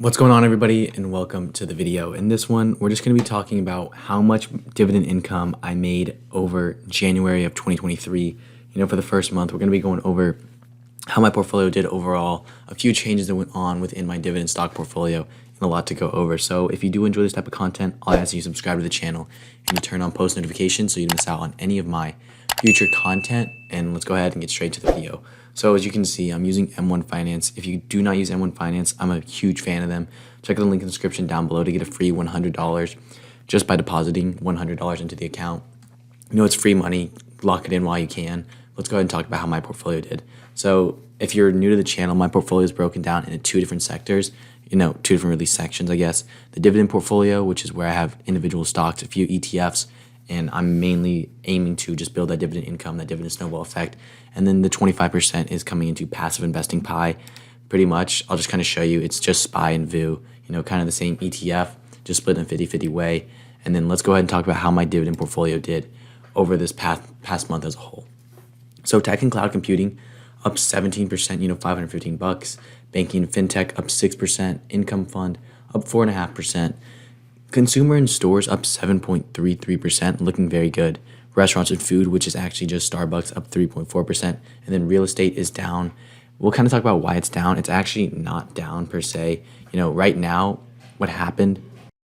What's going on, everybody, and welcome to the video. In this one, we're just going to be talking about how much dividend income I made over January of 2023. For the first month, we're going to be going over how my portfolio did overall, a few changes that went on within my dividend stock portfolio, and a lot to go over. So if you do enjoy this type of content, I'll ask you to subscribe to the channel and to turn on post notifications so you don't miss out on any of my future content. And let's go ahead and get straight to the video. So as you can see, I'm using M1 Finance. If you do not use M1 Finance, I'm a huge fan of them. Check the link in the description down below to get a free $100 just by depositing $100 into the account. It's free money. Lock it in while you can. Let's go ahead and talk about how my portfolio did. So if you're new to the channel, my portfolio is broken down into two different sectors, two different really sections, I guess. The dividend portfolio, which is where I have individual stocks, a few ETFs, and I'm mainly aiming to just build that dividend income, that dividend snowball effect. And then the 25% is coming into passive investing pie. Pretty much, I'll just kind of show you, it's just SPY and VU, kind of the same ETF, just split in a 50-50 way. And then let's go ahead and talk about how my dividend portfolio did over this past month as a whole. So tech and cloud computing up 17%, $515. Banking and fintech up 6%. Income fund up 4.5%. Consumer and stores up 7.33%, looking very good. Restaurants and food, which is actually just Starbucks, up 3.4%. And then real estate is down. We'll kind of talk about why it's down. It's actually not down per se. Right now, what happened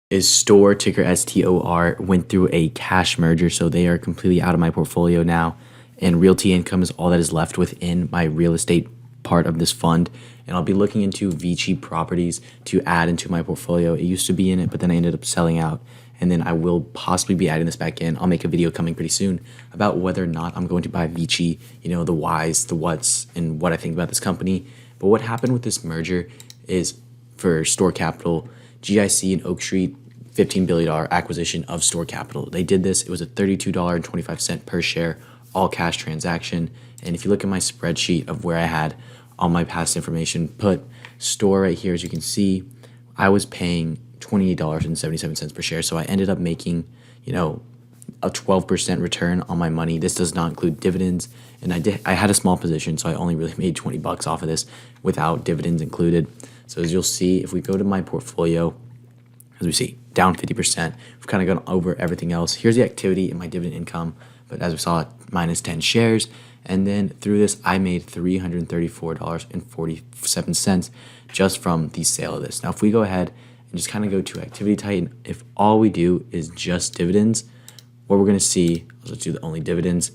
is Store, ticker STOR, went through a cash merger, so they are completely out of my portfolio now. And realty income is all that is left within my real estate part of this fund. And I'll be looking into Vici properties to add into my portfolio. It used to be in it, but then I ended up selling out. And then I will possibly be adding this back in. I'll make a video coming pretty soon about whether or not I'm going to buy Vici, the whys, the whats, and what I think about this company. But what happened with this merger is for Store Capital, GIC and Oak Street, $15 billion acquisition of Store Capital. They did this. It was a $32.25 per share, all cash transaction. And if you look at my spreadsheet of where I had all my past information put, Store right here, as you can see, I was paying $28.77 per share. So I ended up making, a 12% return on my money. This does not include dividends. And I had a small position, so I only really made $20 off of this without dividends included. So as you'll see, if we go to my portfolio, as we see, down 50%, we've kind of gone over everything else. Here's the activity in my dividend income, but as we saw, minus 10 shares. And then through this, I made $334.47 just from the sale of this. Now, if we go ahead and just kind of go to activity Titan, if all we do is just dividends, what we're going to see, let's do the only dividends.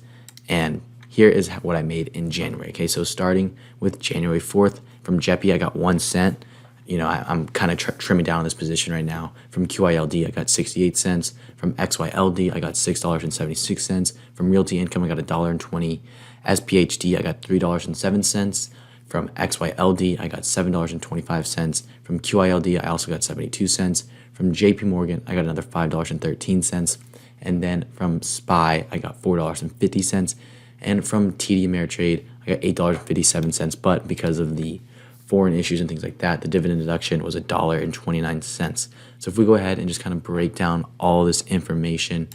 And here is what I made in January. Okay, so starting with January 4th, from JEPI, I got 1 cent. I'm kind of trimming down this position right now. From QILD, I got 68 cents. From XYLD, I got $6.76. From Realty Income, I got $1.20. SPHD, I got $3.07. From XYLD, I got $7.25. From QILD, I also got 72 cents. From JP Morgan, I got another $5.13. And then from SPY, I got $4.50. And from TD Ameritrade, I got $8.57. But because of the foreign issues and things like that, the dividend deduction was $1.29. So if we go ahead and just kind of break down all this information,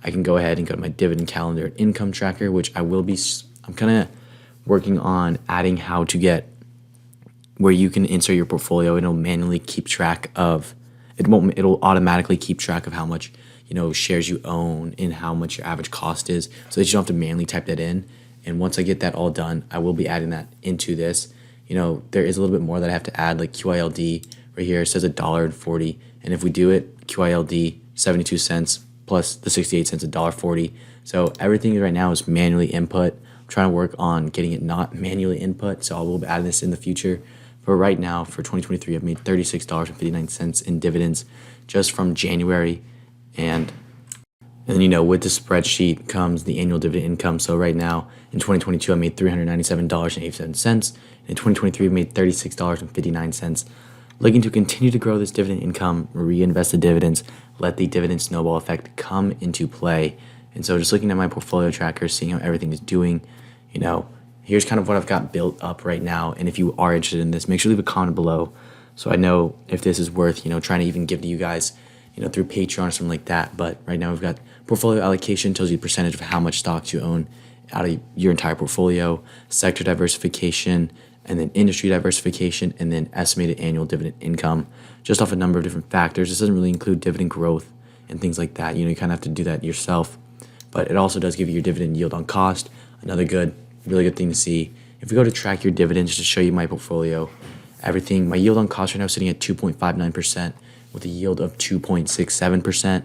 I can go ahead and go to my dividend calendar and income tracker, which I'm kind of working on adding how to get where you can insert your portfolio and it'll manually keep track of, it'll automatically keep track of how much, shares you own and how much your average cost is, so that you don't have to manually type that in. And once I get that all done, I will be adding that into this. There is a little bit more that I have to add, like QILD right here. It says $1.40. And if we do it, QILD, 72 cents plus the 68 cents, $1.40. So everything right now is manually input. I'm trying to work on getting it not manually input. So I will be adding this in the future. But right now, for 2023, I've made $36.59 in dividends just from January. And then, with the spreadsheet comes the annual dividend income. So right now, in 2022, I made $397.87. In 2023, I made $36.59. Looking to continue to grow this dividend income, reinvest the dividends, let the dividend snowball effect come into play. And so just looking at my portfolio tracker, seeing how everything is doing, here's kind of what I've got built up right now. And if you are interested in this, make sure to leave a comment below so I know if this is worth, trying to even give to you guys, through Patreon or something like that. But right now we've got portfolio allocation, tells you the percentage of how much stocks you own out of your entire portfolio, sector diversification, and then industry diversification, and then estimated annual dividend income, just off a number of different factors. This doesn't really include dividend growth and things like that. You know, you kind of have to do that yourself, but it also does give you your dividend yield on cost. Another really good thing to see. If we go to track your dividends, just to show you my portfolio, my yield on cost right now is sitting at 2.59% with a yield of 2.67%.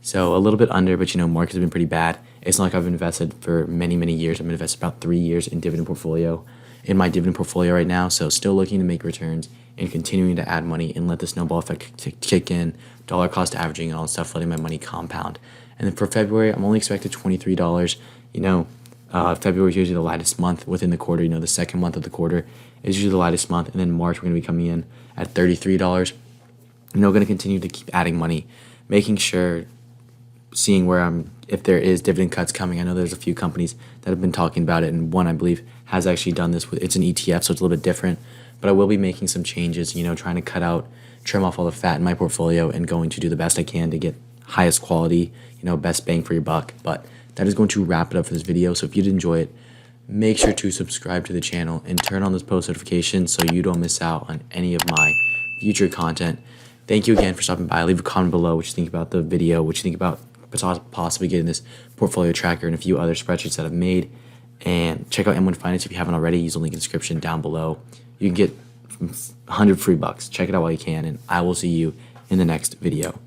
So a little bit under, but markets have been pretty bad. It's not like I've invested for many, many years. I've invested about 3 years in my dividend portfolio right now. So still looking to make returns and continuing to add money and let the snowball effect kick in, dollar cost averaging and all that stuff, letting my money compound. And then for February, I'm only expected $23. February is usually the lightest month within the quarter. The second month of the quarter is usually the lightest month. And then March, we're going to be coming in at $33. Going to continue to keep adding money, making sure, seeing if there is dividend cuts coming. I know there's a few companies that have been talking about it, and one I believe has actually done this. It's an ETF, so it's a little bit different. But I will be making some changes, trying to trim off all the fat in my portfolio and going to do the best I can to get highest quality, best bang for your buck. But that is going to wrap it up for this video. So if you did enjoy it, make sure to subscribe to the channel and turn on those post notifications so you don't miss out on any of my future content. Thank you again for stopping by. Leave a comment below what you think about the video, what you think about possibly getting this portfolio tracker and a few other spreadsheets that I've made. And check out M1 Finance if you haven't already. Use the link in the description down below. You can get 100 free bucks. Check it out while you can, and I will see you in the next video.